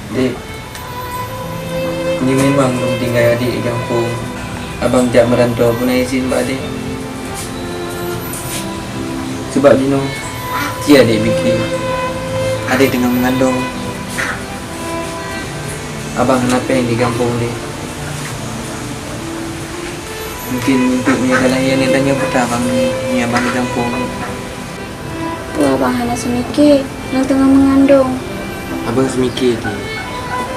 Dek, ini memang belum tinggal adik di kampung. Abang jak merantau pun izin Pak Adik. Sebab Dino, dia adik fikir adik tengah mengandung. Abang kenapa yang di kampung ni? Mungkin untuk punya kelahiran yang tanya betul abang ni abang di kampung ni. Abang hanya semikir yang tengah mengandung. Abang semikir ni.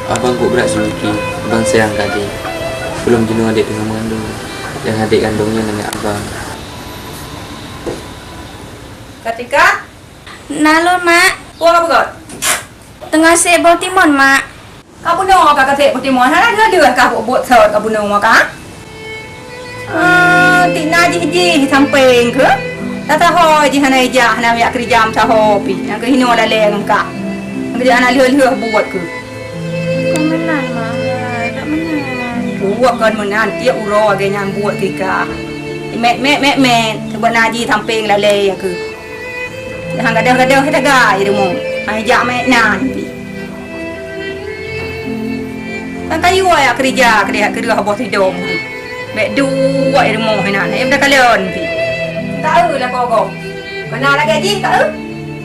Abang kok berat semikir. Abang sayang ke adik. Belum jenuh adik tengah mengandung. Yang adik kandungnya dengan abang. Katika? Nalon, Mak. Puang apa kau? Tengah sebau timun, Mak. Kau bunuh kakak ketik putih mohon. Ada dia kau buat seret kau bunuh kak? Tina ji samping ke? Tata ho ji hana ija hana ya kerja am taho pi. Yang ke hino la leng kak. Kerja anak leh buat ke? Kau menan, Mak. Tak menan. Buat kan menan dia uro ke yang buat kita. Met. Sebab naji samping la leng ke. Hang kadang-kadang kita gay demo. Ai ja met nan pi. Kan kayu ya kerja habis hidup. Mek dua ilmu hinan. Em dah kalian pi. Tahu lah kau. Kena lagi gaji tahu?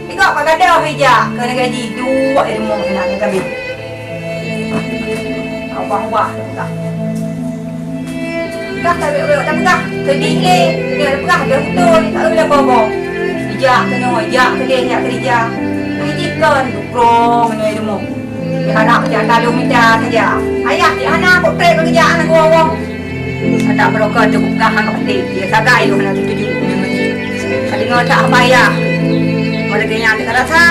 Tengok pak gadah kerja kena gaji dua ilmu hinan kan bi. Awah dah. Dah tak pegah. Sedih le. Dia pegah dah betul. Tahu lah kau. Kerja kena kerja. Gaji kan dukrong ni ilmu. Anak kerja lalu minta saja. Ayah di anak kok trek kerjaan aku awak. Ada broker cukup gahan pasti. Dia sagai lu nak tuju. Kali ngau tak bayar. Mereka yang tak rasa.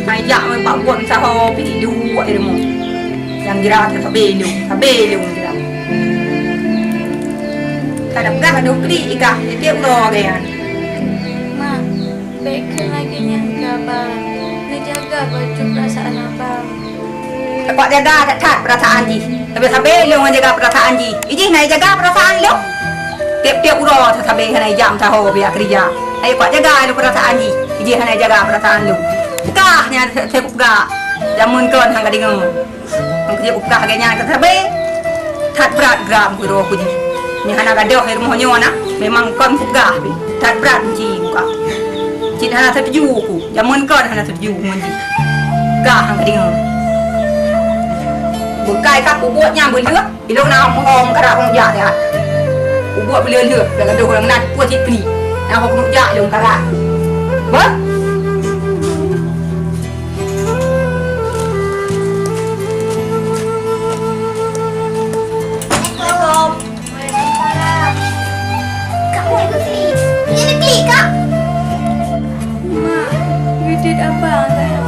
Ayah memang buat sahaja pi dua ilmu. Yang kira sabelu kira. Kadang gah ada kli ikah dia ulo kan. Mak, baikkan lagi nyangka abang. Ngejaga baju perasaan abang. Kau jaga tak perasaan ji. Sampai lu jaga perasaan ji. Iji nak jaga perasaan lu. Tiap ulo sampai kena jam tahu biar kerja. Ayo kau jaga lu perasaan ji. Iji nak jaga perasaan lu. Kahnya saya buka. Jamun kau hang kadingan. Hang kerja buka kayaknya sampai tak berat gram guru aku ji. Ni hana gadoh rumah nyona. Memang kau buka. Tak berat ji buka. Cik hana terju aku. Jamun kau hana terju ji. Kah hang kadingan. Bukai kak buatnya belia, bila nak mengong kerap mengjak ya. Buat belia dia, dah ada orang nak buat cik ni. Nak aku mengjak dia kerap. Ber? Assalamualaikum. Waalaikumsalam. Kamu ikut klik. Ini klik kak. Mak, duit abang saya.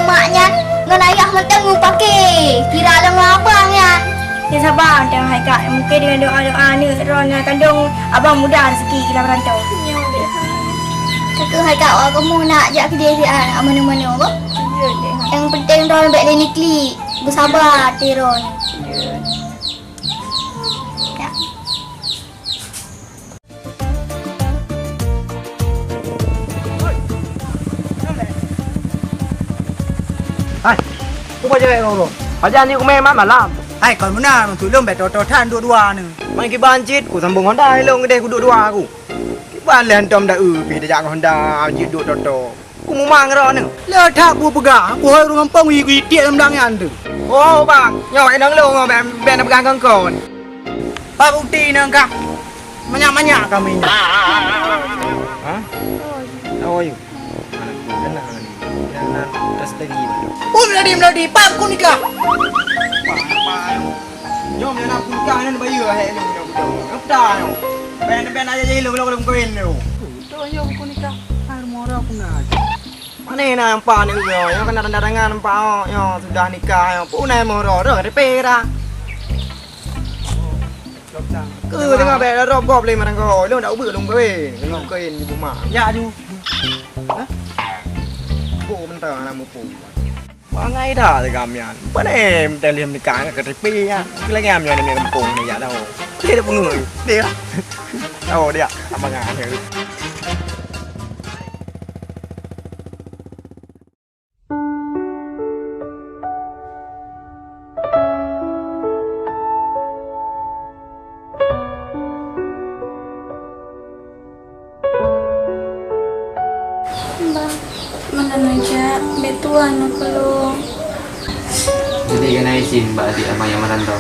Maknya ngan ayah mentang pakai kira lang abang ya. Ya sabar tengah hai kak mungkin dengan doa-doa ni rona kandung abang mudah rezeki kita merantau. Ya deh. Kakak hai kak kamu nak ajak ke dia mana-mana apa? Ya deh. Yang penting ron baik ni klik. Bersabar tiron. Ya. Hai, tu baca kau. Ajar ni aku main malam. Hai, kau mana? Tu lom betul tan dua ni. Main ke banjit, aku sambung Honda long kedai aku dua aku. Kiban lentom dah pi dah jangan Honda banjit duk toto. Aku mau mang ro ni. Le tak bu pegah, aku hai rumah pang wi tiak lemdang yan tu. Oh, bang, nyawa nang long ben nak pegang kang kau. Pak bukti nang kak. Banyak-banyak kami. Hah? Oh, you. Oh, melodi, pak aku nikah. Nyom yang nak nikah ni bayu hai ni betul. Apa yo? Ben aja jadi lu belum kawin lu. Tu yo aku nikah. Hai rumah aku nak. Mana nak nampak ni yo? Yo kan ada tangan nampak yo sudah nikah yo. Punai moro dah repera. Cứ tengah bè rob lên mà thằng gọi luôn đậu bự luôn cái cây bù mà dạ chú bù mình tờ là một bù mà ngay thở thì cầm nhà bữa nay tay liềm thì cả cái pi á cái lấy em nhà này cầm cùng này dạ đâu thế được một người đi á đâu đi ạ mà ngà thì minta bantuan kalau Jadi kena izin mbak adik abang yang merantau.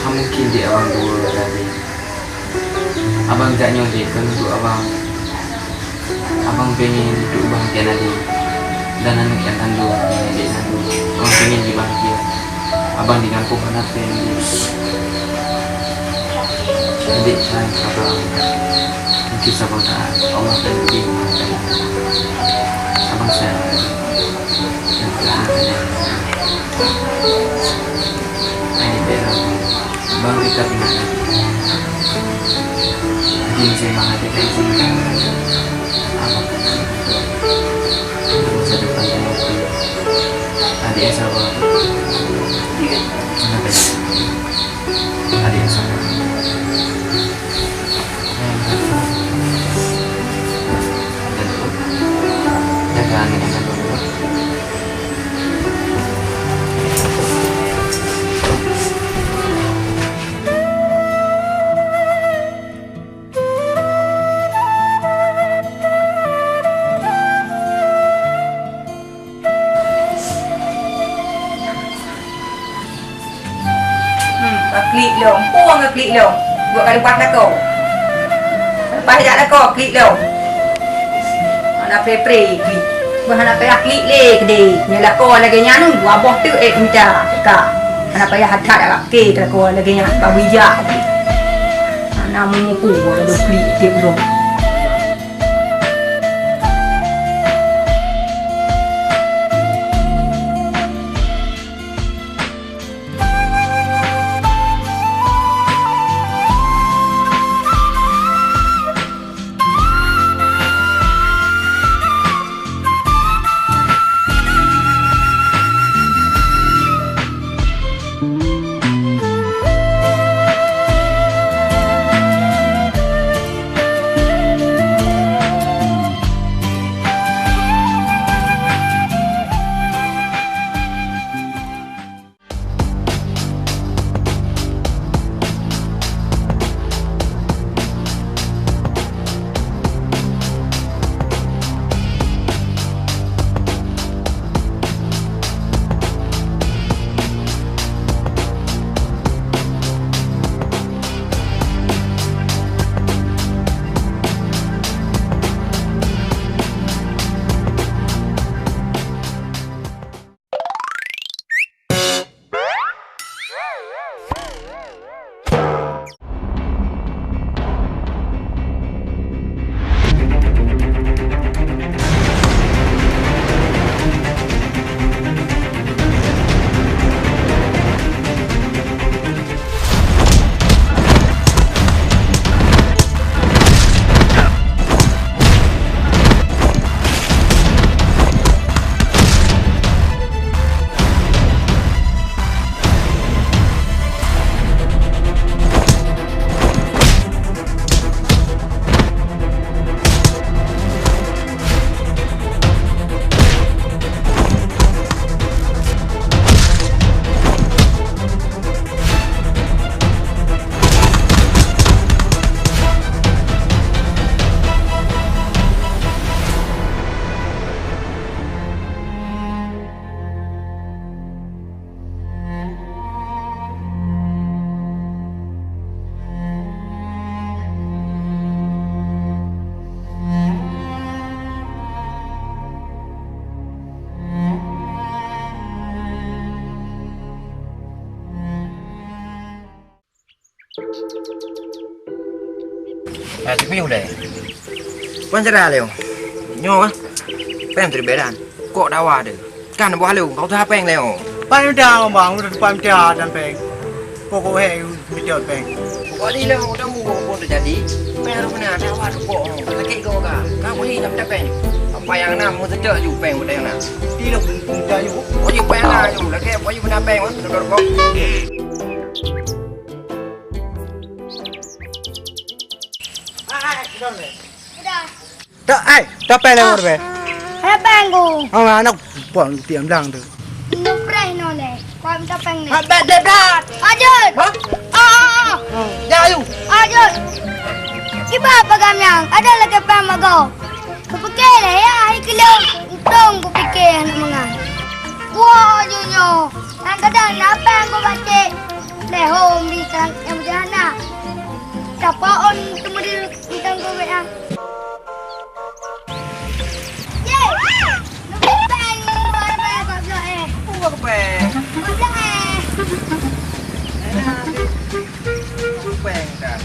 Mungkin dia abang dua tadi. Abang tak nyontekkan untuk abang. Abang pengen hidup bahagia nanti. Dan anak yang kandung, yang adik kandung. Abang pengen dia bahagia. Abang di kampung mana pengen. Adik sayang abang. Mungkin abang tak. Allah akan lebih bahagia. Abang sayang. Dan kena. Ini berang. Bang kita tinggal lagi. Jadi semangat kita izinkan. Abang kan masa depan yang oke. Adik yang sabar. Kenapa ya? Adik yang sabar. Jaga anak yang sabar. Klik long, puang ke klik long. Buat kali buat nak kau. Lepas dah nak kau klik long. Anak pre-pre klik. Buat anak payah klik le kede. Nyala kau lagi nyanu, abah tu minta ka. Anak payah hadat agak ke kau lagi nyan babija. Anak menguku ada klik dia long. Thì cái đây quan ra liều nho á pem từ beran kok dawa deh kan buah liều kau tuh apa yang liều Pan dah bang, udah pan dah dan peng. Pokok he bijak peng. kok đi liều udah mau terjadi pem harus benar dawa tuh kok lagi kau kan kamu ini dapat pem apa yang nak mau terjadi juga pem udah yang nak Di lo dah yuk. kau juga pem lah juga lagi kau juga benar pem benar kok Dah, dah peng lewat be. Ada penggu. Anak puang tiam lang tu. Nupray no le. Kau minta peng ni. Bet dah. Ajut. Ya yuk. Ajut. Kiba apa gamyang? Ada lagi peng mago. Kepekeh lah ya, hari kelong. Untung ku fikir nak mengan. Wah, Junyo. Kadang-kadang apa yang kau baca? Lehom di yang berjana. Siapa on temu di tentang kau ya? Yeay! Lebih peng buat apa kau bilang Gua kepeng. Kau bilang Kepeng dah.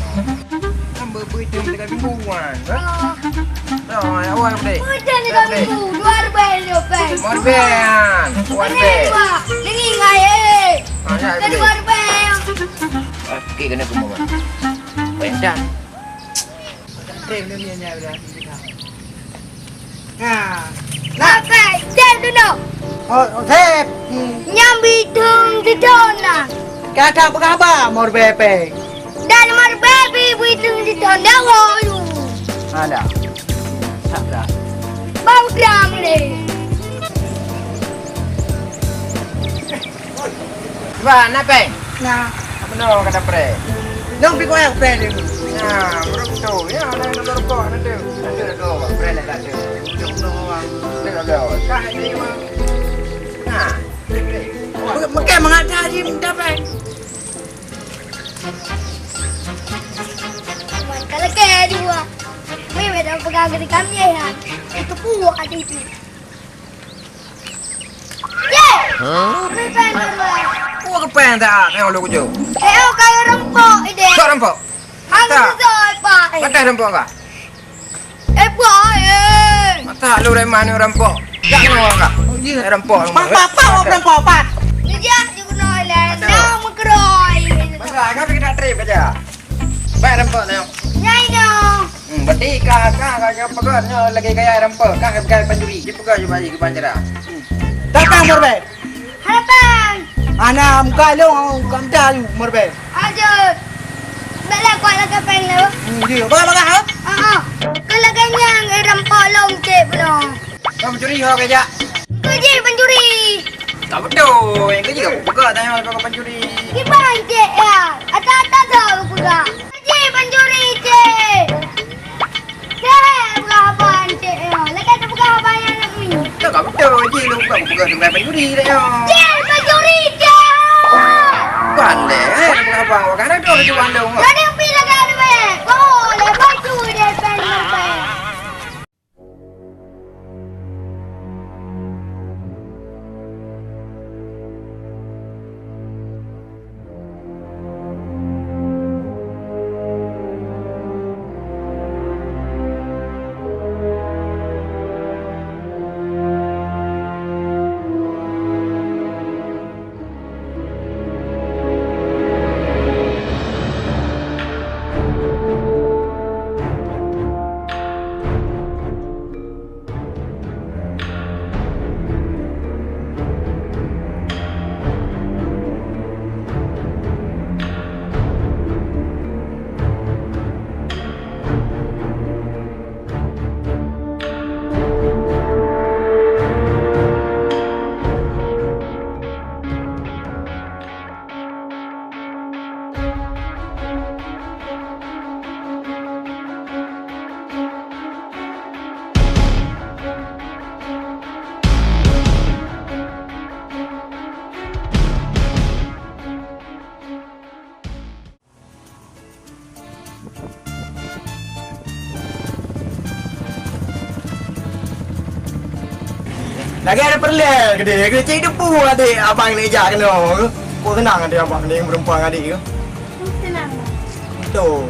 Nambah berjum dekat mingguan. Oh, Awak apa dek? hujan ni kau minggu. 2 rupiah dia peng. Morben. Dengi ngai Ya, Kan 2 rupiah. okey kena kumau. Pendan. Trem dia punya dah. Nah. Apa? Jam tu no. Oh, tep. Nyambi tung di dona. Kata apa khabar mor bepe? Dan mar baby buitung di dona woyu. Ada. Sabda. Bau gram le. Ba, nape? Nah, Apa no kata pre? Dong pi ko yang pre ni. Nah, buruk tu. Ya, ada nomor ko ada tu. Ada tu, pre lah tu. Jom no wang. Ada. Kah ni wang. Nah. Makan mengata je minta pre. kalau ke dua. Mimi dah pegang di kami ya. Itu puak ada itu. Ye! Mimi dua. Ku ke pen dah, tengok lu kuju. Kayak rempok ide. Kau rampok. Hang sesuai pak. Mata rampok kah? Pak Mata lu dari mana rampok? Tak tahu kah? Rampok. Apa rampok pak? Dia juga nolak. Nak mengeroy. Masa kau pergi trip aja. Baik rampok tengok. Nyai dong. Berarti kau pegangnya lagi gaya rampok. Kau pegang pencuri. Dia pegang je balik ke banjara. Datang morbe. Harapan. Ana muka lu kamta lu morbe. Aja. Bala kuat lah kapeng lu. Dia baga ha? Kalau kenyang rempok long cek belum. Kau mencuri kau kerja. Kerja pencuri. Tak betul. Yang kerja kau pegang tanya kau pencuri. Gimana cek ya? Atas tahu juga. Kerja pencuri cek. Berapa cek ya? Lagi ada berapa yang nak minum? Tak betul. Ji lu kau pegang dengan pencuri dah. Cek pencuri cek. Pandai. Berapa kau kan ada tu bandung. Jadi pilih kan weh. Boleh baju dia pen. Lagi ada perlel gede. Gede cik depu adik abang ni jak kena. Kau tenang adik abang ni perempuan adik ke? Tenang. Betul.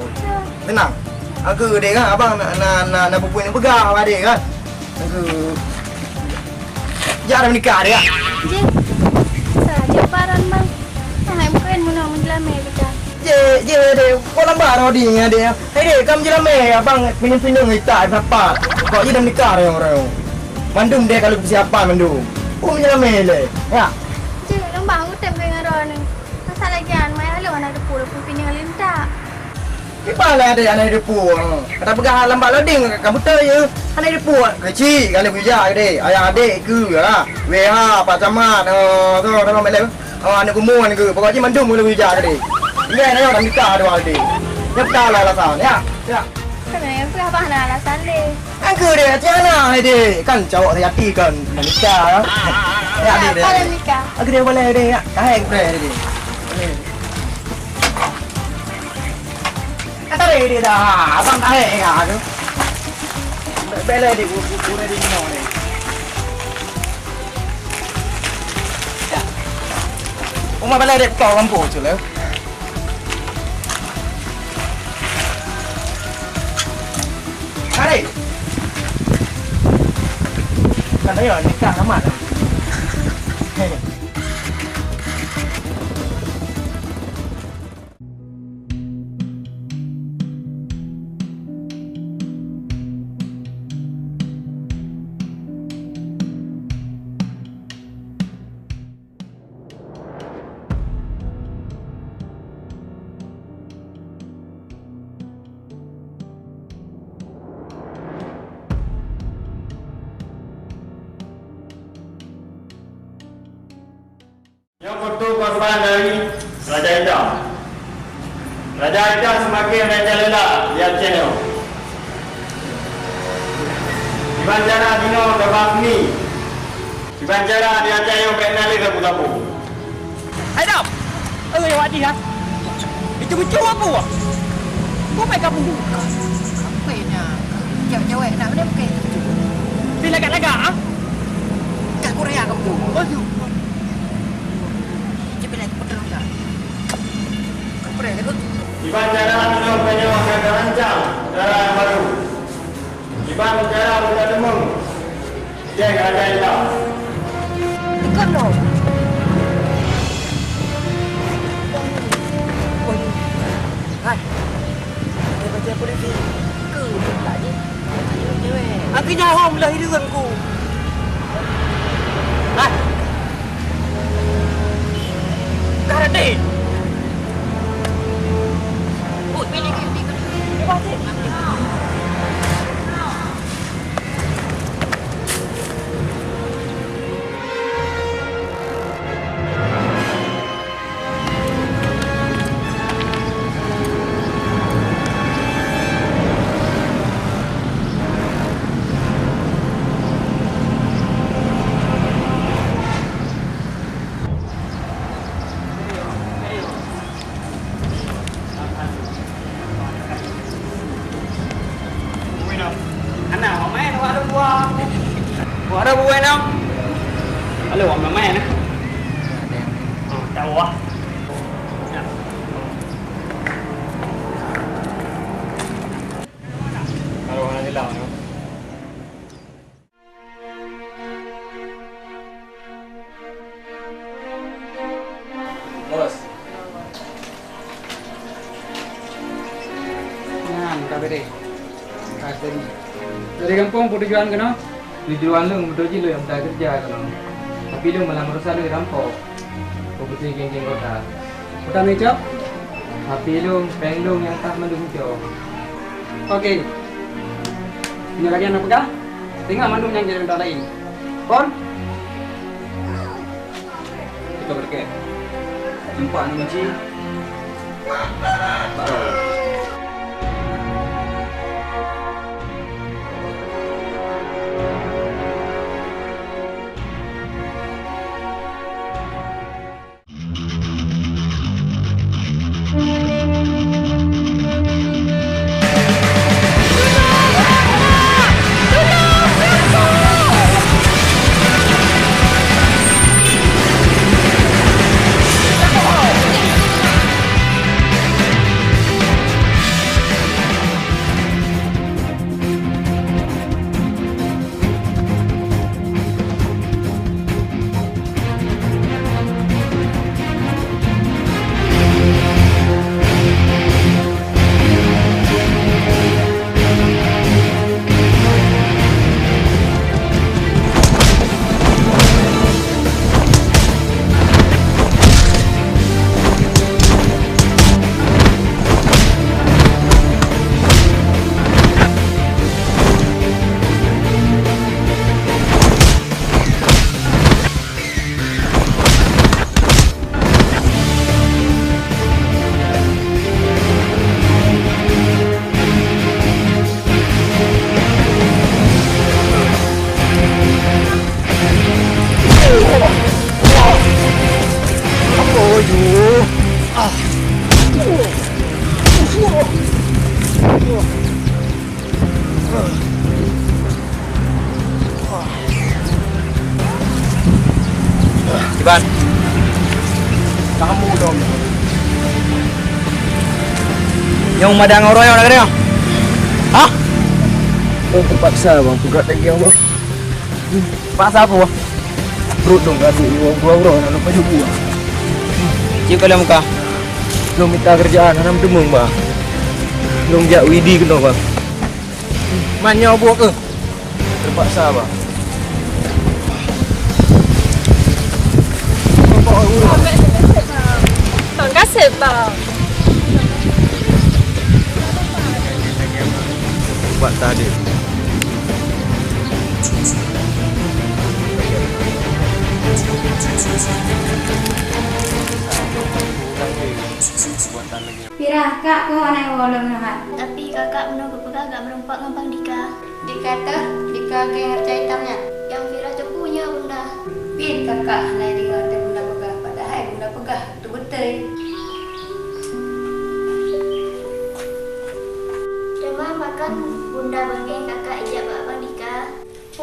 Tenang. Aku adik kan abang nak perempuan ni pegang adik kan. Aku jak dah menikah dia. Je. Saja paran bang. Hai bukan mau menjelame kita. Je dek. Kau lambat rodi dengan adik. Hei dek, kamu jelame abang pinjam-pinjam kita siapa? Kau je dah menikah dia orang. Mandum dia kalau persiapan mandum. Oh menyelame le. Ya. Je, lembang utem dengan orang ni. Masalah gian mai halu anak depu pun pinjang lintak. Ibalah ada anak depu. Kata pegang lambat loading kamu tahu ya. Anak depu kecil kalau bijak dek. Ayah adik ke lah. WH Pak Camat. Tu dalam malam. Anak kumuan ke. Pokoknya mandum boleh bijak dek. Ini anak orang nikah dua adik. Nyata lah alasan ya. Ya. Kenapa aku abang nak alasan dia? Angka dia jana dia. Kan cowok saya hati kan menikah. Ya dia dia. Apa nikah? Angka dia boleh dia. Kaheng boleh dia. Kata dia dah. Abang kaheng ah tu. Bela dia buku dia ni ni. Uma bela dia kau kampung tu lah. Hai. Kan dia nikah amat. Yang foto korban dari Raja Ida. Raja Ida semakin merajalela di Aceh. Di Banjara Dino Dabasmi. Di Banjara di Aceh yang penali gabu-gabu. Hai dah. Yang wadi ha. Itu betul apa wah? Kau main kamu buka. Apanya? Cewek-cewek nak mana mungkin? Bila lagak-lagak ah? Kat Korea kamu tu. Oh tu. Cepat nak pergi tak? Kau pernah ikut? Di Banjara Dino Penyewa Kereta Rancang Udara yang baru. Di Banjara Udara Demung. Geng Raja Ida. Ikut dong. Hai. Dia baca polisi. Ke tak je. Cewek. Akhirnya hom lah hidupku. Hai. Karate. Oh, pilih ke ni. Anak orang main ada buah. Buah ada buah nak. Kalau orang main nak. Tahu ah. Kalau orang hilang tu. Bos. Nah, kabeh. Tadi. Dari kampung tujuan kena. Tujuan lu betul je lu yang tak kerja kena. Tapi lu malah merusak lu rampok. Kau betul geng-geng kota. Kota meja. Tapi lu penglung yang tak mandung jauh. Okey. Ini lagi anak pegang. Tengok mandum yang jadi benda lain. Pon. Kita berke. Jumpa ni Muji. Baru. Iban. Kamu dong. Yang madang orang yang nak kena. Hah? Oh, terpaksa bang, pegat lagi yang bang. Paksa apa bang? Perut dong kasih orang nak lupa juga. Cik kalau muka. Belum minta kerjaan, hanam demung bang. Belum jak Widi kena bang. Mana buat ke? Terpaksa bang. Terima kasih bang. Buat tadi. Pirah kak kau anak wolong nahan. Tapi kakak menunggu pegang gak merempak ngambang Dika. Dikata Dika ke ngercai tamnya. Yang Fira tu punya bunda. Pin kakak naik dengar tu bunda pegah. Padahal bunda pegah tu betul. Cuma makan bunda bangeng kakak ijab abang Dika.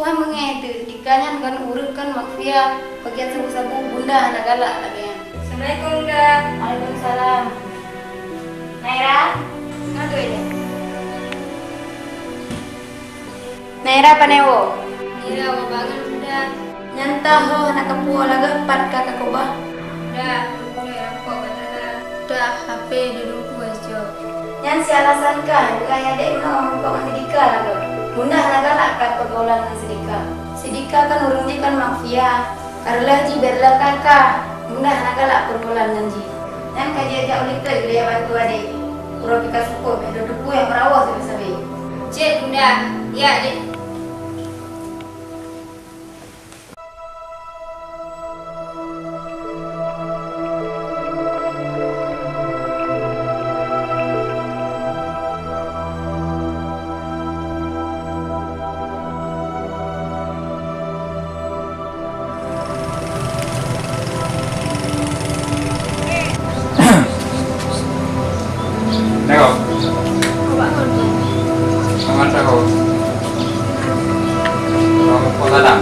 Wah mengetu Dikanya kan urut kan mafia. Bagian sabu-sabu bunda anak galak lagi. Assalamualaikum bunda. Waalaikumsalam. Naira, ngadu ini. Naira panewo. Naira wa bangun bunda. Nyantah ho anak kepua laga 4 kakak kobah. Dah, boleh rampok katana. Dah, HP duduk kuas jo. Nyan si alasan kan, bukan yang dek no rampok dengan Sidika laga. Bunda anak galak kan pergaulan dengan Sidika. Sidika kan urungnya kan mafia. Karena ji berlah kakak. Bunda anak galak pergaulan dengan ji. Nyan kaji ajak ulik tu dia bantu adik. Pura pika suku, duduk yang merawat sabi-sabi. Cik bunda, ya adik. Nengok. Mangan sahur. Kamu kota dah.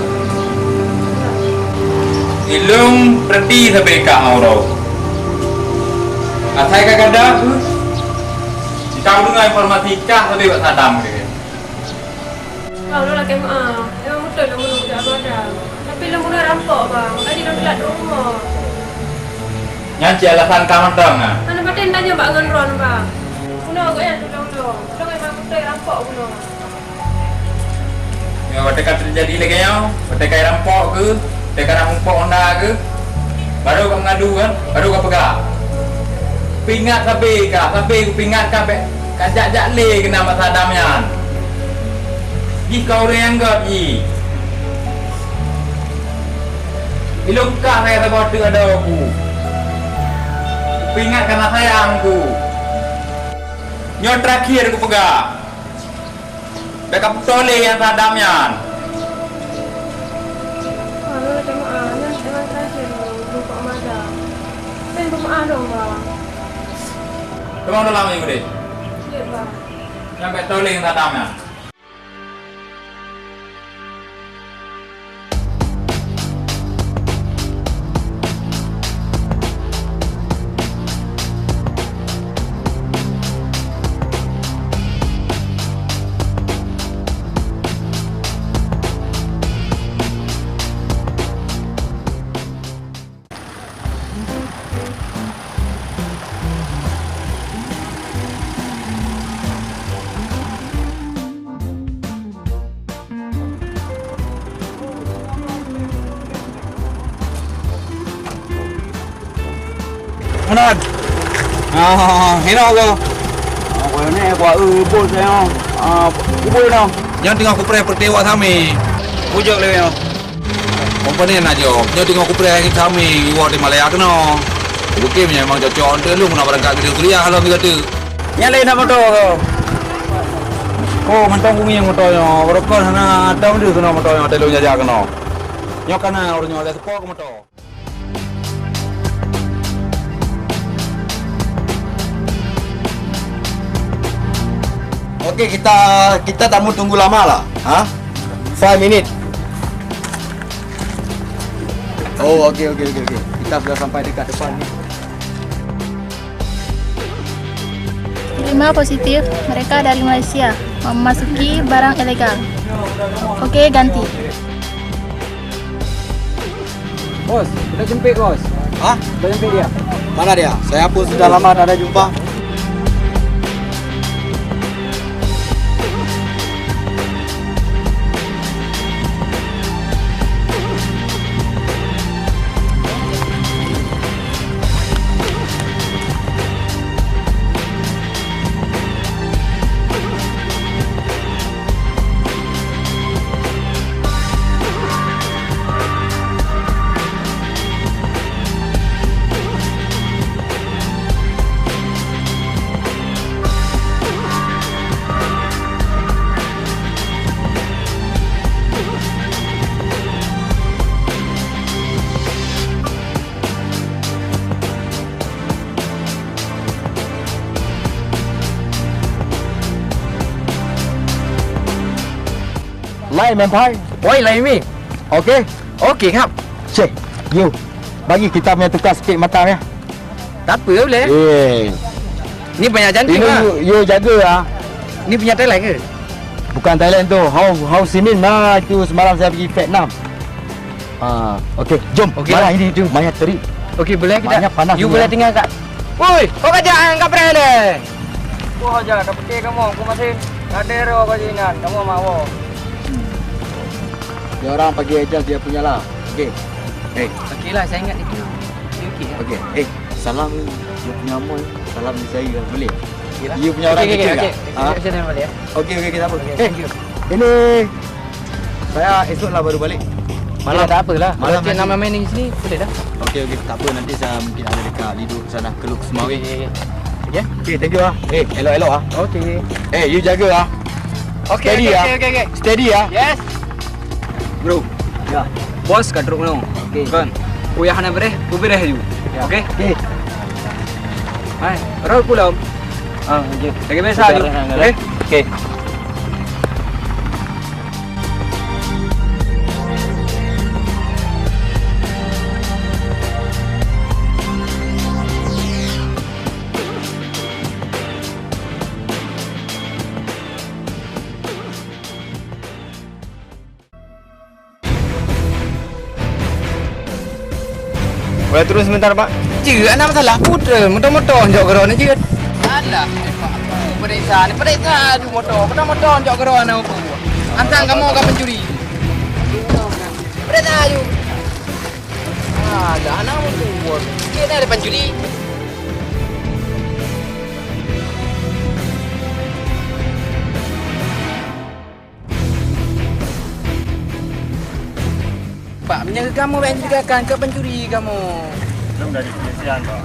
Ilung berarti sampai kak Mauro. Asai kak ada tu. Tahu dengan informasi kak sampai buat sadam dia. Kalau lah kemah, emang betul dah mula budak barang. Tapi lah mula rampok bang, tadi dah kelat rumah. Nyanci alasan kamu dong ah. Mana batin tanya bak dengan Ron bang. Mula kau yang tolong. Tolong emang betul rampok mula. Ya, waktu terjadi lagi yang, waktu kaya rampok ke, waktu kaya rampok Honda ke, baru kau mengadu kan, baru kau pegang. Pingat sampai kau pingat sampai kajak le kena masa damnya. Jika orang yang gak ji, ilukah saya sebab tu ada aku. Pingat karena sayangku. Nyon terakhir aku pegang. Backup tole yang sadamnya. Kalau lah kemah, emang terakhir lupa mada. Tapi bermaaf dong bang. Kau dah lama juga deh. Ya bang. Sampai tole yang sadamnya. Mana? Hina ko. Ako ni ko bos saya. Ubol na. Yang tengah kupre pertewa kami. Ujak le yo. Company na jo. Yang tengah kupre kita kami iwa di Malaya kena. Bukan memang cocok on lu nak berangkat ke kuliah kalau kita tu. Yang lain apa tu? Oh, mantap bumi yang motor yo. Berapa sana tahun tu kena motor yo telu jaja kena. Yo kana orang yo ada sepok motor. Okey, kita tak mau tunggu lama lah. 5 minit. Oh, okey. Kita sudah sampai dekat depan ni. Terima positif, mereka dari Malaysia memasuki barang ilegal. Oke, ganti. Bos, kita jemput bos. Hah? Kita jemput dia. Mana dia? Saya pun sudah lama tak ada jumpa. Lain mempai. Woi, lain mi. Okey. Okey, kap. Cek. You. Bagi kita punya tukar sikit mata ya. Tak apa boleh. Ni banyak cantik Ini lah. you jaga ah. Ni punya Thailand ke? Bukan Thailand tu. How Simin mah itu semalam saya pergi Vietnam. Okey, jom. Okey Mana lah. ini tu? Banyak terik. Okey, boleh kita. Banyak panas You ni, boleh ya. tinggal kat. Woi, kau kerja kat Perel deh. Wah, jangan tak pekik kamu. Aku masih ada ro kau jinan. Kamu mau. Dia orang bagi adjust dia punya lah. Okey. Okey lah, saya ingat itu. Okey. Okey. Salam dia punya amoi. Salam di saya boleh. Okey lah. You punya orang okey, kecil okey. tak? Saya nak balik ya. Okey, tak apa. Thank you. Ini saya esoklah baru balik. Malam tak apalah. Malam Kalau nanti. nama main di sini boleh dah. Okey, tak apa. Nanti saya mungkin ada dekat Lido sana Keluk Semawi. Ya. Okey, thank you ah. Elok-elok ah. Okey. You jaga ah. Okey, Steady, ya. okey. Steady ah. Yes. Bro. Ya. Bos kat drop nong. Okey. Kan. Uyah hana bere, ubere haju. Okey. Okey. Hai, roll pulau. Okey. Lagi biasa haju. Okey. Okey. Boleh turun sebentar, Pak? Je, anak masalah putra. Motor-motor jauh geron je. Alah, periksa ni periksa tu motor jauh geron apa. Antang kamu akan mencuri. Periksa you. Alah, anak motor. Dia dah ada pencuri. Pak menjaga kamu dan juga ke pencuri kamu. Belum dari kepolisian, Pak.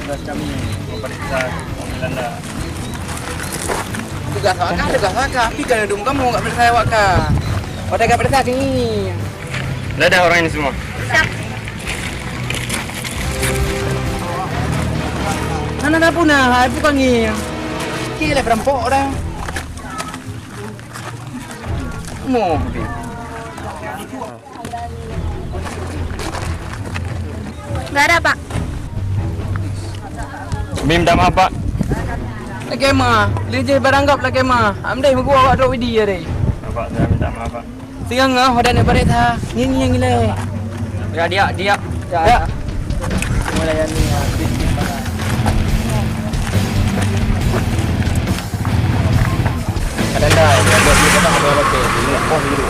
Tugas kami memeriksa mobil anda. Tugas awak. Tapi kalau dum kamu enggak percaya awak kah? Awak tak percaya ni. Dah ada orang ini semua. Mana dah punah, bukan ni. Kira perampok dah. Mo. Nggak ada, Pak. Minta maaf, Pak. Lagi mah, lije beranggap lagi mah. Amdai mugu awak drop video dia. Pak, saya minta maaf, Pak. Siang ngah hodan nak balik tha. Ni yang gila. Ya dia. Ya. Mulai yang ni. Ada dah. Dia kata ada okey. Ini pos dulu.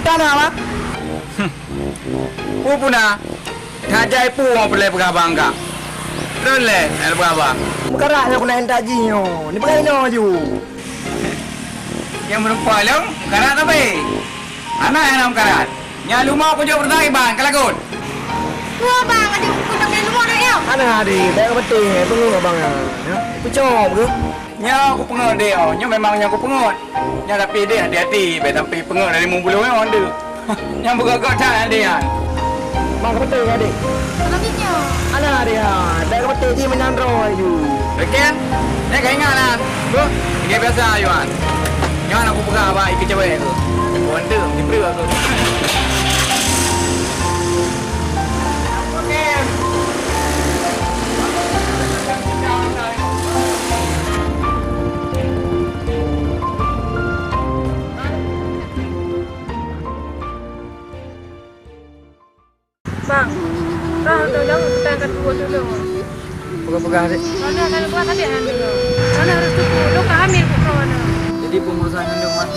Dah nak apa? Puna. Ngajai pu mau pergi berabang kak. Boleh, nak berabang. Bukarak nak kena hentak jinyo. Ni pakai ino ju. Yang merupa lo, karat apa? Anak yang nam karat. Nya lumah pun jauh berdaki bang, kelakut. Wah, Bang, ada kutang yang luar dah, ya. Ana Ana di, tak penting pengung abang ya. Pecah ke? Nya aku pengut dia. Nya memangnya aku pengut. Nya tapi dia hati-hati, baik sampai pengut dari mumbulu yang ada. Yang bergagak tak dia. Bang penting adik. Kenapa? Ana dia, tak penting je menyandroi tu. Okey. Nek kau ingat lah. Tu, dia biasa Yuan. Yang aku pegang apa ikut cewek tu. Wonder, diberi aku. Okey. Bang, dah tolong kita kedua dulu. Pegang-pegang adik. Mana kan keluar tadi kan dulu. Mana harus tunggu, lu kan ambil ke mana? Jadi pengurusan kandung mas.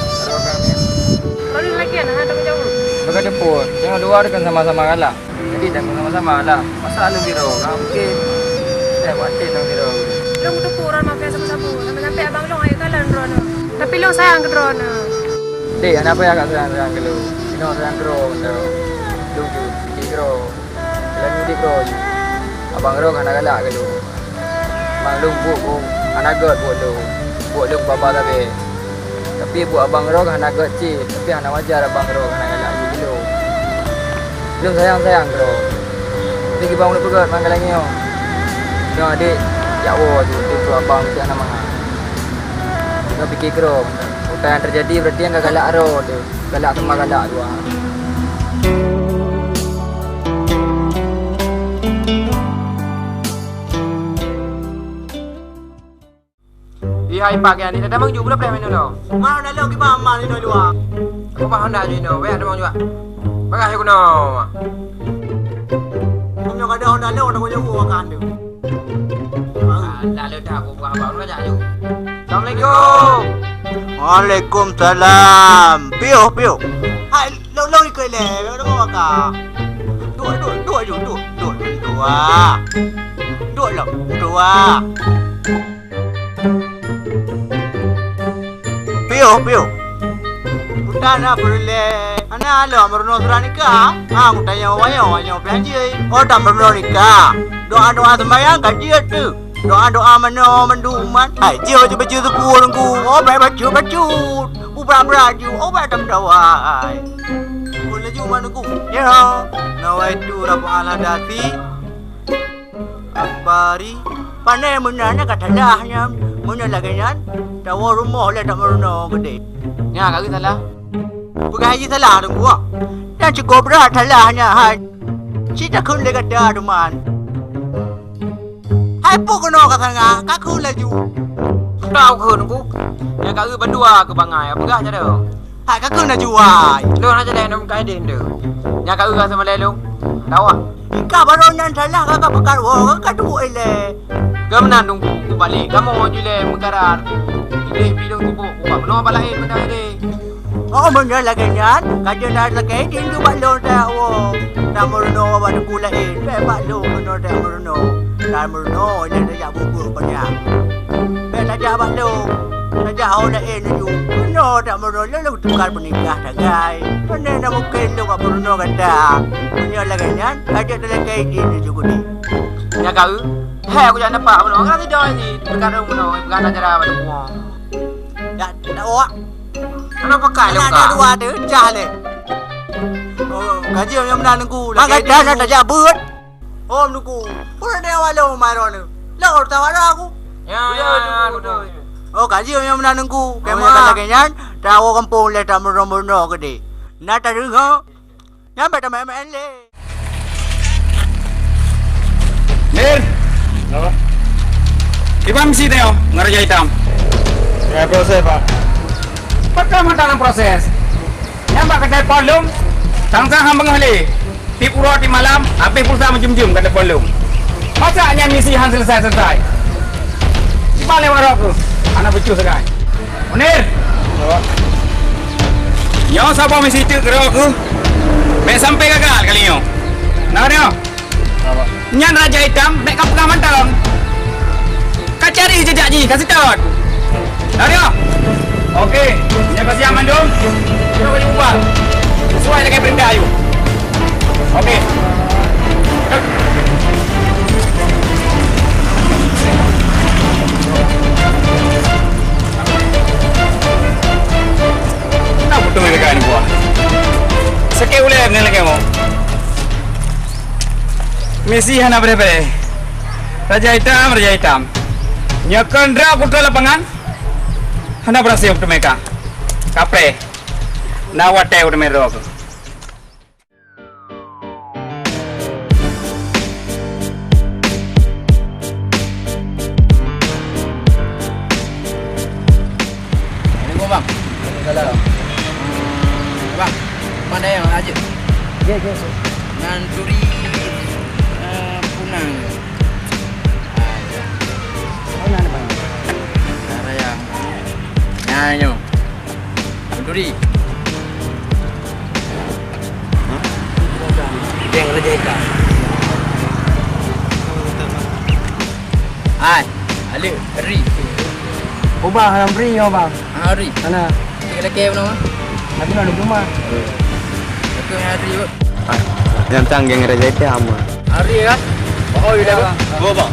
Kalau lagi anak ada jauh. Maka depot, yang dua kan sama-sama kalah. Jadi jangan sama-sama lah. Masa lalu biro, mungkin saya watin dong biro. Lu udah kurang makan sama-sama. Sampai abang lu ayo kalian drone. Tapi lu sayang ke drone. Dek, kenapa ya kak sayang ke lu? Kita sayang drone, lu kiro. Lalu di bro, abang ro kan agak ke lu. Bang lu bu, anak god bu lu bapa tapi bu abang ro kan agak cip, tapi anak wajar abang ro kan agak lagi lu. Lu sayang bro. Pergi bang lu pegat manggil lagi yo. Yo adik, ya wo tu abang tu anak mah. Kau fikir kro, apa yang terjadi berarti yang galak ro tu, galak sama galak tu. Hai pagi ni dah bang ju pula plan lo. Mana nak lagi mama ni dulu ah. Aku faham dah je no. Baik ada bang juga. Bagah aku no. Kau yang ada Honda lo nak kau jauh makan tu. Dah dah aku faham bang aja ju. Assalamualaikum. Waalaikumsalam. Pio. Hai, lo ikut le. Kau nak makan. Dua. Pio. Utana perle. Ana lo amrono suranika. Utanya wayo planji. Ota amronika. Doa sembahyang gaji tu. Doa menduman. Hai, jio je baju sepulungku. Oh, baju. Ubra ju. Oh, batam dawai. Kula ju manuku. Ya. Nawaitu rabu ala dati. Akbari. Pandai menanya kata dahnya. Mana lagian? Tahu rumah le tak merono gede. Ya, kau salah. Bukan haji salah tu gua. Dan cukup berat salahnya hai. Cita kun le kata duman. Hai pok no kata ngah, kaku laju. Tahu kun aku. Ya kau berdua ke bangai, apa je dah. Hai kaku nak jual. Lu nak jadi nom kai den tu. Ya kau rasa malai lu. Tahu ah. Kau baru nan salah kakak bekar wo, kakak tu ele. Kamu nandung tu balik. Kamu mau jule mekarar. Ini bilang tu buat menua balain benda ini. Oh benda lagi nyan. Kajian dah lagi tinju balon dah wo. Dah merono pada kulain. Bebak lu merono dah merono. Dah merono dia dah bubur banyak. Bebak dah balu. Dah orang lain tu. Merono dah merono lalu tukar menikah dah guys. Benda dah mungkin lu kat merono kata. Benda lagi nyan. Kajian dah lagi tinju juga ni. Ya kau. Hei, aku jangan nampak menua. Kan tidak ni. Berkata menua. Berkata cara pada buang. Dah awak. Kenapa kau lu Ada dua tu, cah le. Oh, gaji yang mana nunggu? Mak dah nak tak jabut. Oh, nunggu. Pura dia walau maron. Lau tawar aku. Ya. Oh, gaji yang mana nunggu? Kemana lagi nyan? Dah orang kampung le tak merono gede. Nak tak dengar? Yang betul main le. Nin. Apa? Ibam mesti teo ngerja hitam. Ya proses pak. Pertama dalam proses. Nyampak kedai polum, sang-sang hang menghali. Di pura di malam, habis pulsa menjum-jum kedai polum. Masaknya misi hang selesai. Di balik warok tu, anak becus sekai. Munir. Nyo siapa misi itu kerok tu? Mek sampai gagal kali nyo. Nak nyo? Nyan raja hitam, mek kau pegang mantang. Kau cari jejak ji, kasih tahu. Nak nyo? Okey, yang kasih aman dong. Kita boleh buat. Sesuai dengan perintah ayu. Okey. Misi hana bere-bere. Raja Hitam. Nyakan dra kutu lapangan. Hana berhasil untuk mereka. Kapre. Nawate untuk mereka. Bang. Salah. Bang, mana yang aja? Ya. Nan turi punang. Mana ada bang? Cara yang nyanyo. Turi. Yang Raja Hitam. Ali, Ri. Oh bang, haram free oh bang. Hari. Mana? Kita lagi mana? Aku nak duduk rumah. Aku hari. Yang canggih Raja Hitam. Hari kan? Oh, iya bang. Oh, bang.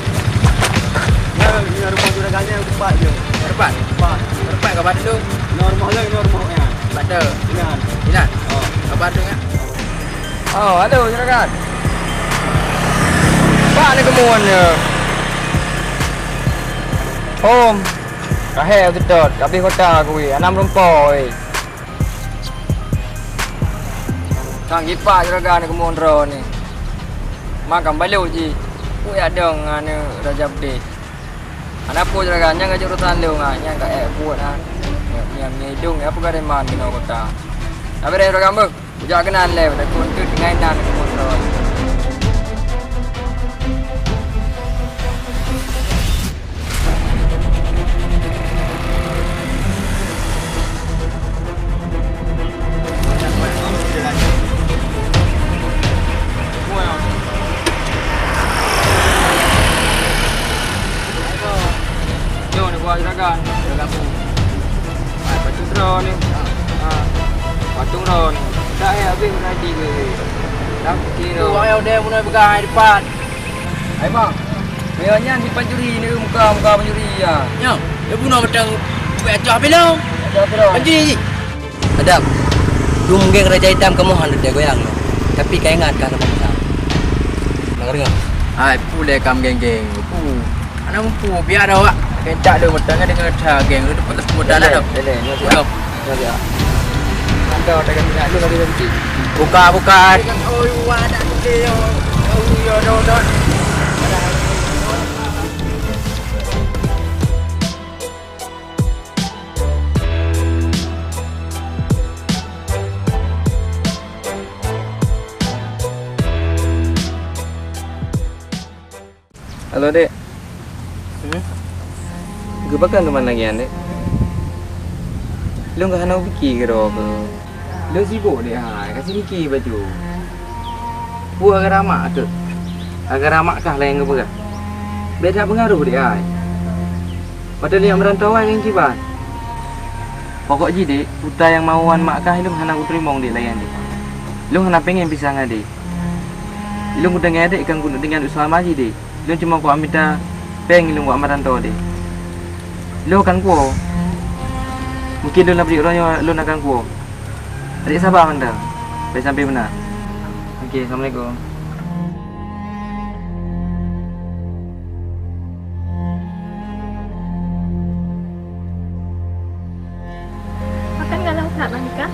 Ini rumah juragannya tempat je. Tempat kabar dulu. Normal ya. Pada. Inat. Oh, kabar dulu kan? Oh, halo juragan. Pak ni kemuannya. Om. Kahel sedot, kabeh kota kuwi, 6 rumpoi. Kang gipak juragan ke Mondro ni. Makan balik ji. Ku ya dong anu Raja Bde. Ana po juragan yang ngajak urusan lu ngah, yang ka buat ah. Yang hidung apa ka man di kota. Tapi juragan bek, ujak kenal le, dak kun tu dengan nan ke Mondro. Juragan pun. Patung drone ni. Patung drone. Dah habis ready ke. Dah kira. Tu ayah dia pun pegang di depan. Hai bang. Biarnya di pencuri ni muka pencuri ya. Ya, dia pun nak pedang pecah belum. Pencuri ji. Adap. Lu mungkin Raja Hitam kamu hendak dia goyang. Tapi kau ingat kan apa pasal? Dengar enggak? Hai, pulai kam geng-geng. Anak mampu biar dah awak. Kencak dia bertengah dengan geng tu dapat kemudahan dah. Belum. Ya. Anda tekan minyak lu tadi tadi. Buka. Oh, ada dia. Oh, ya dah. Halo, Dek. Gue bakal teman lagi ande. Lu enggak hendak fikir ke apa? Lu sibuk deh kasih fikir baju. Buat agar ramak tu. Agar ramak kah lah yang kau beda pengaruh deh Padahal yang merantau yang kibar. Pokok je dek, putar yang mauan mak kah lu hendak aku terima dek layan dek. Lu hendak pengen pisang dek. Lu udah ngedek kan guna dengan usaha maji dek. Lu cuma kau ambil pengen lu buat merantau dek. Lu akan kuo. Mungkin lu nak beri orang lu nak akan kuo. Adik sabar anda. Sampai benar. Okey, Assalamualaikum. Makan galau tak Manika?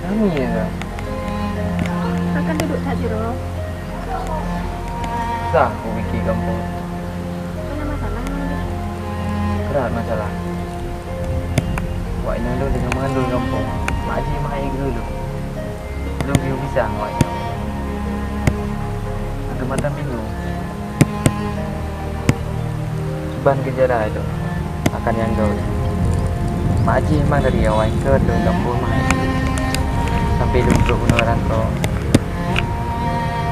Kami ya. Makan duduk tak jero. Sah aku fikir kampung. Mana masalah ni? Berat masalah. Wak ini lu dengan mengandung kampung. Mak Haji mahal dulu. Belum view pisang wak ini. Ada mata minggu. Ban kejaran itu. Akan yang kau. Mak Haji memang dari awal ke lu kampung mahal. Sampai lu duduk guna orang tu.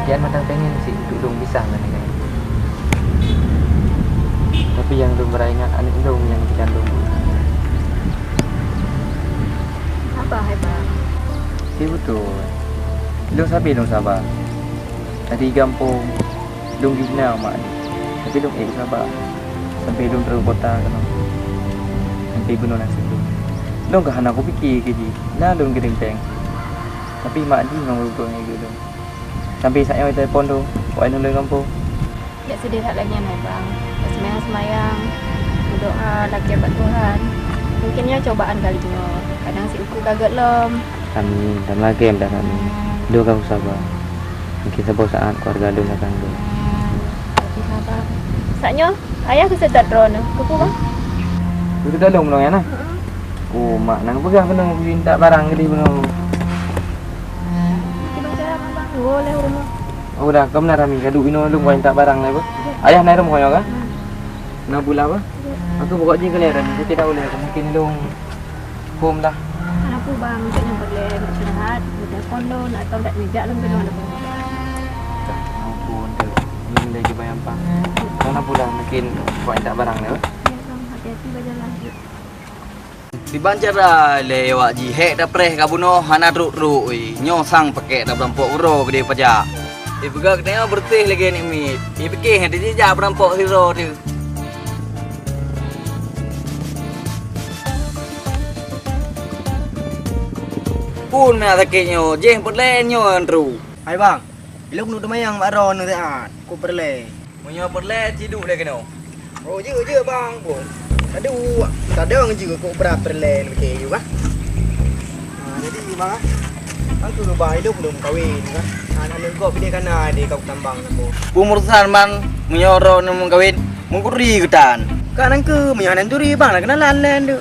Kian matang pengen sih duduk pisang kan ini. Tapi yang lu meraingat anak lu yang dikandung. Apa hebat? Ya betul. Lu sabar lu sabar. Tadi kampung lu gina mak ni. Tapi lu sabar. Sampai lu terus kota kan. Sampai gunung nasi tu. Lu enggak nak aku fikir ke ji. Nah lu gedeng peng. Tapi mak di memang berubah ni gitu. Sampai saya telefon tu. Buat nulung kampung. Ya sedih tak lagi naik bang. Semayang-semayang, berdoa lagi buat Tuhan. Mungkinnya cobaan kali ni. Kadang si uku kaget lom. Amin. Dan lagi dah kami. Dua kau sabar. Mungkin sebuah saat keluarga lu akan tu. Tapi sabar. Saknya ayah kesedat drone. Kupu bang. Itu dah long ya nah. Oh mak nang pegah kena minta barang gede bang. Kita cara bang. Boleh rumah. Oh dah kau benar kami kadu ino lu minta barang lah apa? Ayah naik rumah ya kan? Nak pula apa? Aku buka je kalian. Saya tidak boleh. Mungkin lu home dah. Kenapa bang? Mungkin boleh nak istirahat. Boleh kondo nak tahu tak mijak lem kena ada pun. Ampun tu. Ini lagi bayang pang. Kau nak pula mungkin buat minta barang lah. Ya bang, hati-hati berjalan. Di Banjara lewat jihek dah preh kabuno hana ruk-ruk nyo sang pakai dah berampok uro bede pajak. Begak kena bertih lagi ni mit. Fikir henti jejak berampok hero tu. Pun mea sakitnya, jeh perlenyo antru. Hai bang. Bila aku duduk mayang mak ron tu ah. Ku perle. Munyo perle ciduk dah kena. Oh je bang pun. Tak ada juga kau berapa perle ni ke juga. Jadi bang ah. Bang tu bang hidup belum kahwin kan. Anak kau pilih kana dia kau tambang aku. Pumurusan man menyoro nemu kawin mengkuri ketan. Kan angke menyanan turi bang nak kenalan len tu.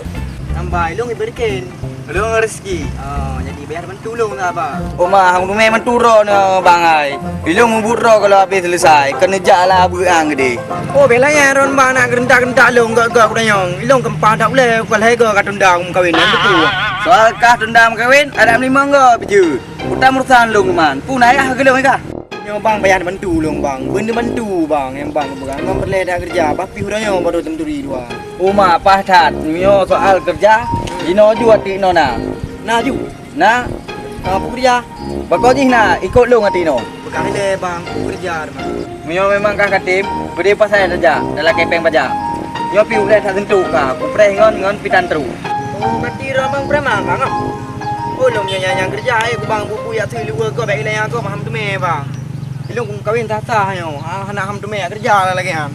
Tambah ilung iberiken. Belum rezeki. Oh jadi biar mentulung lah bang. Oh mah hang memang turo ne bang ai. Ilung memburo kalau habis selesai. Kena jaklah berang gede. Oh bela ya ron bang nak gentak-gentak long gak aku danyong. Ilung kempah tak boleh kau lego kat tendang kahwin tu. Soal kah dendam kahwin ada 5 enggak biju. Utam urusan lu man. Pun ayah gelong kah? Yang bang bayar bantu long bang. Benda bantu bang yang bang berang ngam perle dah kerja. Bapi hudanya baru temturi dua. Uma pahtat mio soal kerja. Ino juat ti nona. Nah ju. Na Apa kerja? bako ji na ikut lu ngati no. Bekali le bang kerja bang. Mio memang kah katim bede pasal saja dalam kepeng pajak. Yo pi udah tak tentu kah. Ku preh ngon pitan teru. Oh mati ramang preman bang. Oh long yang kerja ai ku bang buku ya tu lu ko baik le aku paham tu me bang. Ilung kung kawin tata yo. Anak ham tu me kerja lagi am.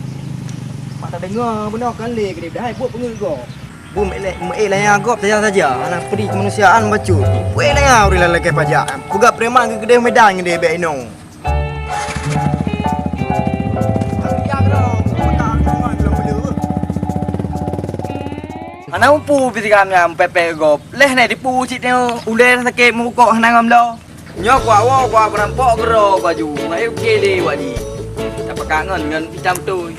Mak tak dengar benda kan le ke dah buat pengego. Bu melek lah agop saja. Anak peri kemanusiaan bacu. Wei lah uri lagi pajak. Buka preman ke gede medan gede be ino. Ana umpu piti kamnya pepe gop. Leh ne dipu cik ne ule sakit mukok hanangam lo. Nyok wa berampok gero baju. Mai kele wadi. Tak pakangan ngan hitam tu.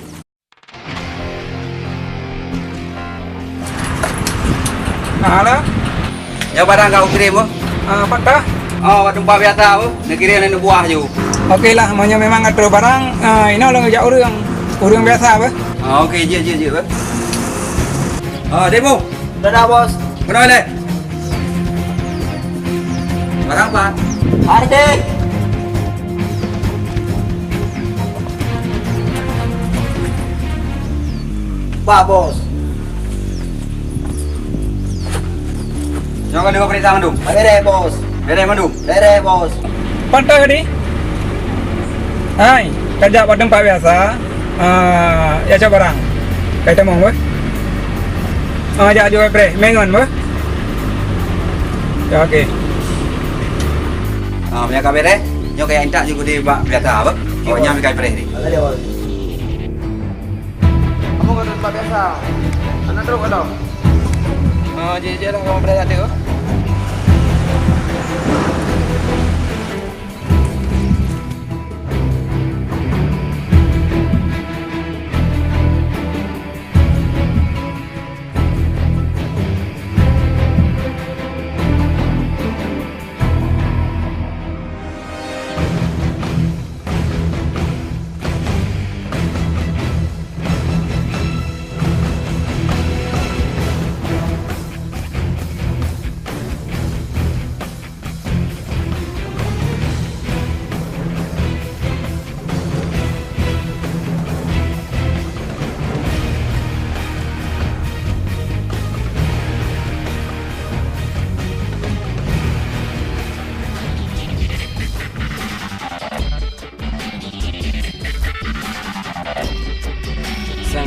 Halo. Ya barang kau kirim oh. Apa dah? Oh, tempat biasa oh. Nak kirim ni buah je. Okey lah, maunya memang ada barang. Ini orang ngejak orang biasa apa? Okey, je. Demo. Dah bos. Kenal le. Barang apa? Hari dek. Pak bos. Jangan lupa perintah mandum. Bere bos. Bere mandum. Bere bos. Pantai tadi? Hai, kerja pada tempat biasa. Ya coba barang. Kita mau ber? Ajak jual pre, mengon ber? Ya okey. Punya kamera, nyo kaya intak juga di biasa apa? Oh, nyam kai pre ni. Ada bos. Kamu kan tempat biasa. Anak terus kalau. Je lah kamu berada tu.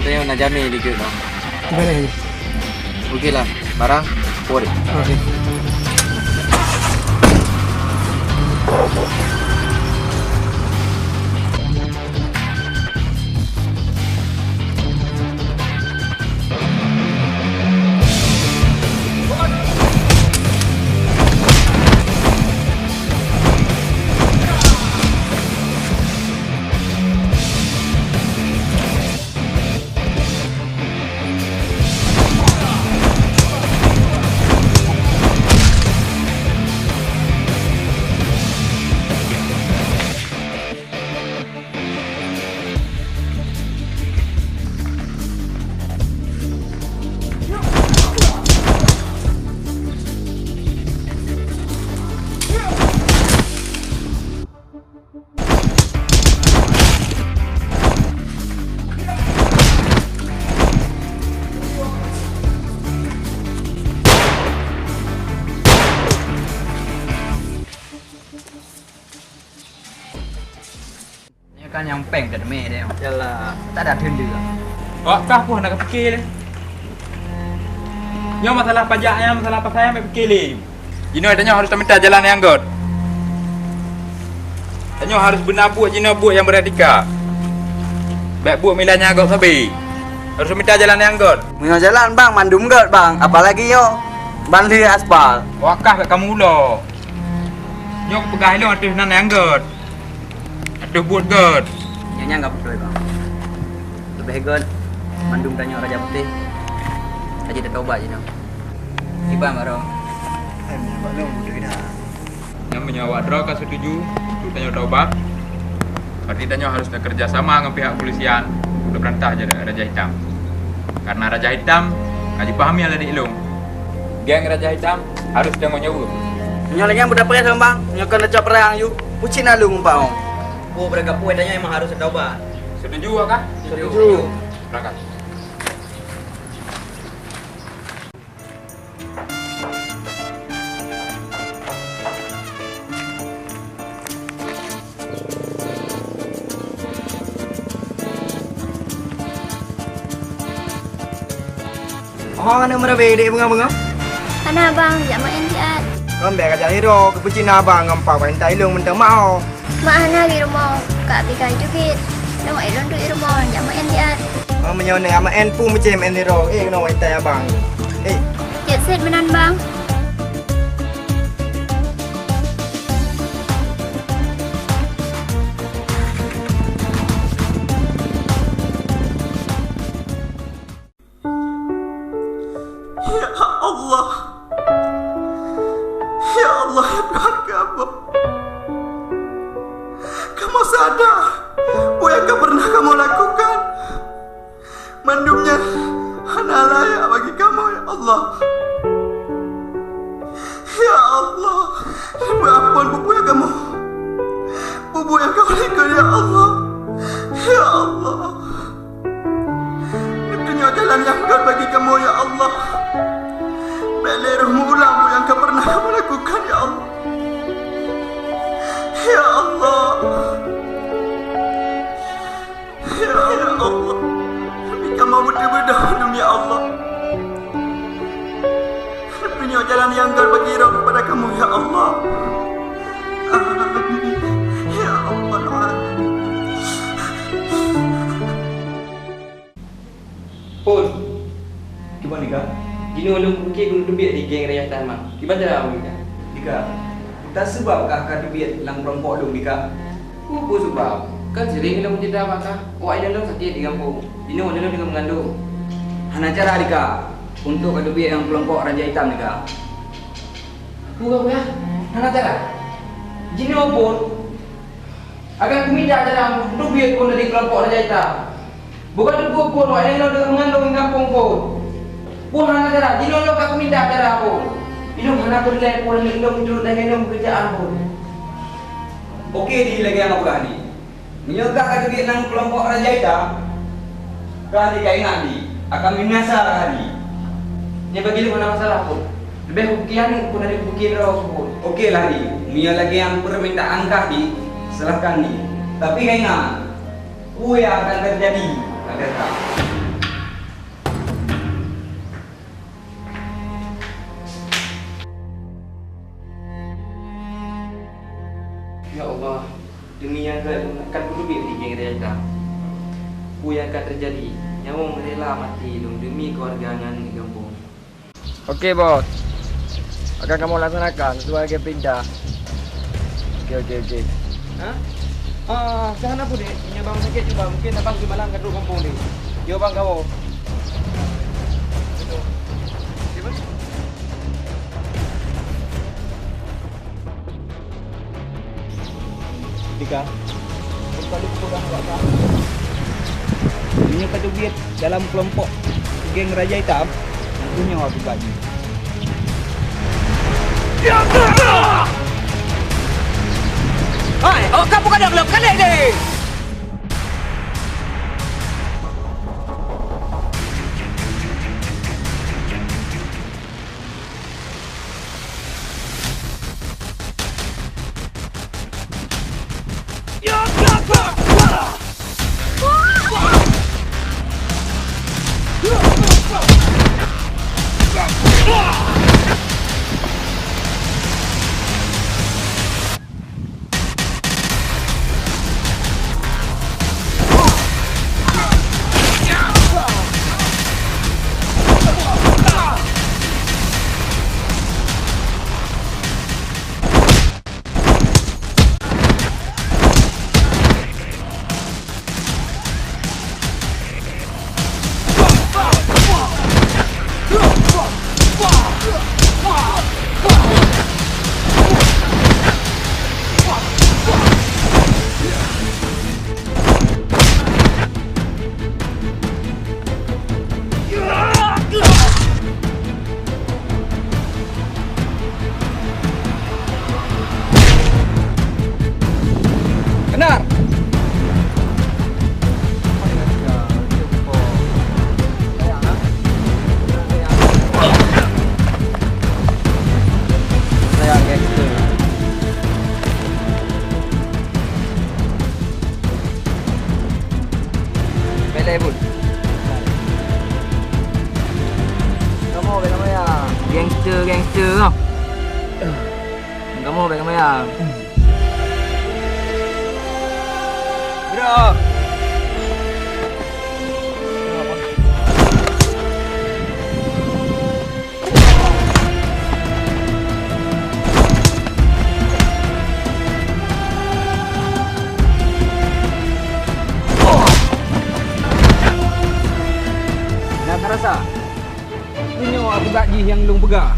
tanya nak jamin dikit tau. Gimana ni? Okeylah, barang boleh. Okey. Kan yang peng kat demi dia. Yalah, tak ada tenda. Wah, kah pun nak fikir ni. Nyo masalah pajaknya, masalah apa saya nak fikir ni. Jino tanya harus minta jalan yang god. Tanya harus benar buat jino buat yang beretika. Baik buat milanya god sabi. Harus minta jalan yang god. Menyo jalan bang, mandum god bang. Apalagi yo banli aspal. Wakah kat kamu lo. Nyo pegang lo atus nan yang god. Atus buat god. Nyonya enggak betul bang. Lebih god. Mandum tanya Raja Putih. Raja dah taubat je no. Ibang baro. Belum mudah dah. Yang menyawa draw kan setuju untuk tanya taubat. Berarti tanya harus bekerja sama dengan pihak kepolisian untuk berantah je Raja Hitam. Karena Raja Hitam ngaji pahami ala di ilung. Geng Raja Hitam harus tengok nyawa. Nyo lagi yang budak perang sama bang. Nyo kena cop perang you. Pucin alung umpau. Oh beragam puan tanya memang harus taubat. Setuju kah? Setuju. Berangkat. Oh, ana merabe dek bunga-bunga. Ana bang, jak mak endiat. Kau biar kerja hero, kepucin abang ngempau kan tai long mentang mau. Mak ana di rumah, kak bikai jukit. Nama ilon tu di rumah, jak mak endiat. Oh, menyone ama en pu macam en hero. Kena wai tai abang. Jet set menan bang. Ya Allah, ya Tuhan kamu. Kamu sadar apa yang pernah kamu lakukan? Mandumnya hanya layak bagi kamu, ya Allah. Ya Allah, ampun bubu yang kamu. Bubu yang kamu lakukan, ya Allah. Ya Allah. Tunjuk jalan yang kau bagi kamu, ya Allah. Beleruhmu ulang yang kau pernah kamu lakukan, ya Allah. Ya Allah. Ya Allah. Tapi kamu betul-betul demi Allah. Tunjuk jalan yang kau bagi roh kepada kamu, ya Allah. Amin. Ya Allah. Pun, gimana nikah? Jino lu mungkin guna duit di geng Raya Taman. Gimana cara kamu nikah? Dika, kita sebabkah kah duit lang perempuan dong Dika? Apa sebab? Kan sering lu menjadi apakah? Wah, ini lu sakit di kampung. Jino lu dengan mengandung. Hana cara Dika untuk kah duit yang kelompok Raja Hitam Dika. Bukan ya? Hana cara? Jino pun akan aku minta cara duit pun dari kelompok Raja Hitam. Bukan tu pun, wah ini lu dengan mengandung di kampung pun. Pun hana cara, jino lo aku minta cara pun. Jino hana aku dilai pun lo duduk dan gendong kerjaan pun. Okey di lagi yang apa ni? Menyoga kah duit nang kelompok Raja Hitam? Kah di kain nanti akan minasa hari. Ni bagi lu mana masalah pun. Lebih bukian pun dari bukian roh pun. Okey lah di. Mio lagi yang permintaan kah di silahkan di. Tapi kau ingat, apa yang akan terjadi? Ada tak? Hitam. Apa yang akan terjadi? Nyawa rela mati demi keluarga dengan kampung. Okey bos. Akan kamu laksanakan sesuai dengan perintah. Okey. Jangan apa dek? Punya bang sakit juga. Mungkin abang pergi malam kat kampung ni. Yo bang kamu. Dika. Kalau kurang enggak. Ini kata duit dalam kelompok geng Raja Hitam. Punya aku bagi. Hai, kamu kan gelap kan ni? Gangster kau. Kamu pegang mayang. Bro. Nak rasa? Ini aku gaji yang lu pegang.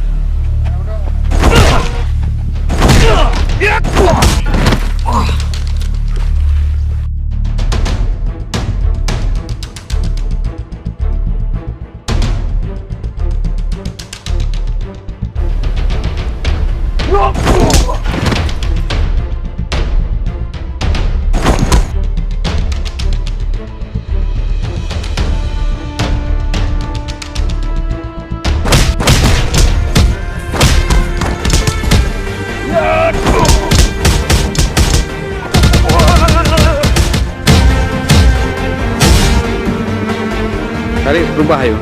Kali berubah yuk.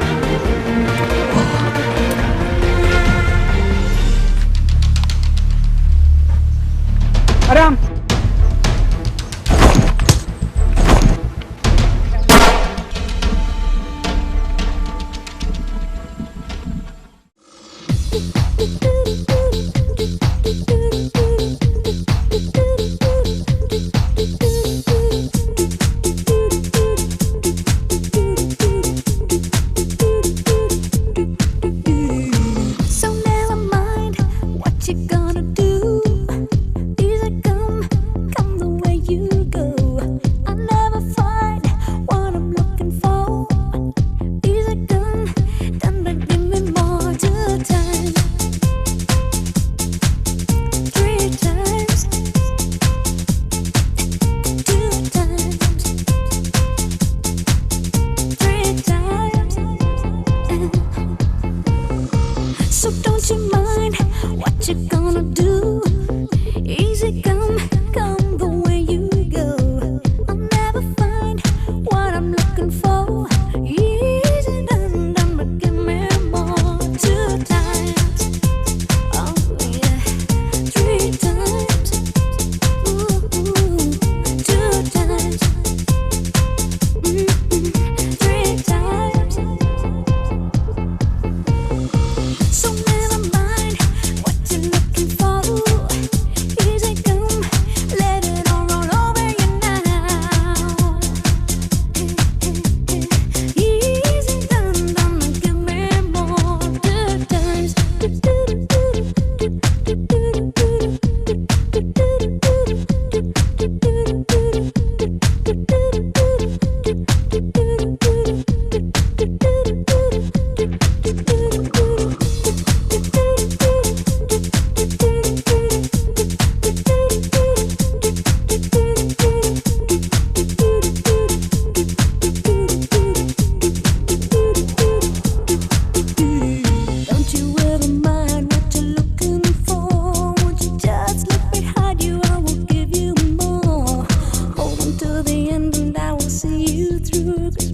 Adam.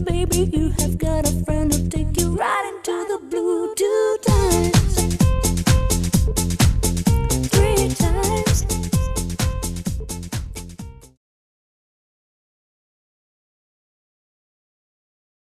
baby, you